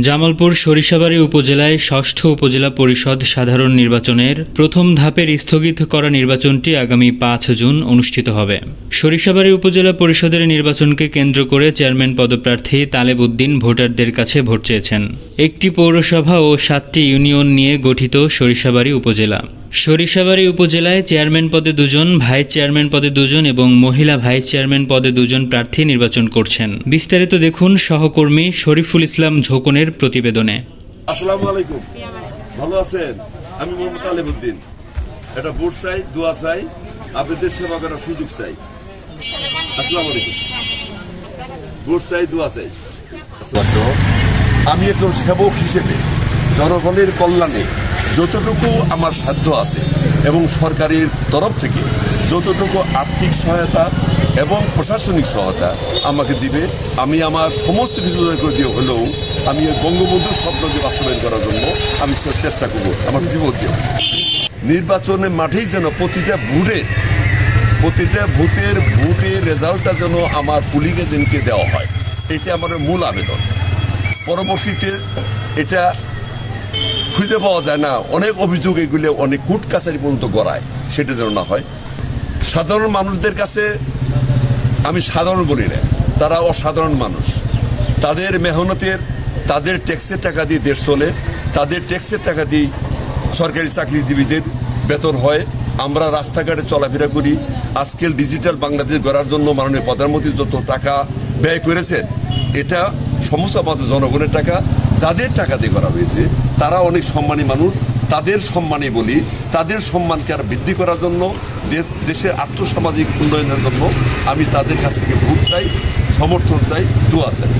জামালপুর সরিষাবাড়ী উপজেলায় ষষ্ঠ উপজেলা পরিষদ সাধারণ নির্বাচনের প্রথম ধাপের স্থগিত করা নির্বাচনটি আগামী ৫ জুন অনুষ্ঠিত হবে। সরিষাবাড়ী উপজেলা পরিষদের নির্বাচনকে কেন্দ্র করে চেয়ারম্যান পদপ্রার্থী তালেব উদ্দিন ভোটারদের কাছে ভোট চেয়েছেন। একটি পৌরসভা ও ৭টি ইউনিয়ন নিয়ে গঠিত সরিষাবাড়ী উপজেলা। সরিষাবাড়ী উপজেলায় চেয়ারম্যান পদে ২ জন, ভাইস চেয়ারম্যান পদে ২ জন এবং মহিলা ভাইস চেয়ারম্যান পদে 2 জন প্রার্থী নির্বাচন করছেন। বিস্তারিত দেখুন সহকর্মী শরীফুল ইসলাম ঝোকনের প্রতিবেদনে। আসসালামু আলাইকুম, ভালো আছেন? আমি মোহাম্মদ তালেব উদ্দিন। এটা ভোট চাই, দোয়া চাই, আপনাদের সেবা করার সুযোগ চাই। আসসালামু আলাইকুম। ভোট চাই, দোয়া চাই। আমি একজন সেবক হিসেবে জনগণের কল্যাণে যতটুকু আমার সাধ্য আছে এবং সরকারের তরফ থেকে যতটুকু আর্থিক সহায়তা এবং প্রশাসনিক সহায়তা আমাকে দিবে, আমি আমার সমস্ত কিছু দিয়ে হলেও আমি বঙ্গবন্ধুর স্বপ্নকে বাস্তবায়ন করার জন্য আমি চেষ্টা করব আমার জীবন দিয়ে। নির্বাচনের মাঠেই যেন প্রতিটা ভোটের রেজাল্টটা যেন আমার পুলিং এজেন্টকে দেওয়া হয়, এটা আমার মূল আবেদন। পরবর্তীতে এটা খুঁজে পাওয়া যায় না, অনেক অভিযোগ এগুলো অনেক কোর্ট কাছারি পর্যন্ত গড়ায়, সেটা যেন না হয়। সাধারণ মানুষদের কাছে আমি সাধারণ বলি না, তারা অসাধারণ মানুষ। তাদের মেহনতের, তাদের ট্যাক্সের টাকা দিয়ে দেশ চলে, তাদের ট্যাক্সের টাকা দিয়ে সরকারি চাকরিজীবীদের বেতন হয়। আমরা রাস্তাঘাটে চলাফেরা করি। আজকাল ডিজিটাল বাংলাদেশ গড়ার জন্য মাননীয় প্রধানমন্ত্রী যত টাকা ব্যয় করেছেন, এটা সমস্ত আমাদের জনগণের টাকা। যাদের টাকা দিয়ে করা হয়েছে তারা অনেক সম্মানী মানুষ। তাদের সম্মানে বলি, তাদের সম্মানকে আর বৃদ্ধি করার জন্য, দেশের আর্থসামাজিক উন্নয়নের জন্য আমি তাদের কাছ থেকে ভোট চাই, সমর্থন চাই, দোয়া চাই।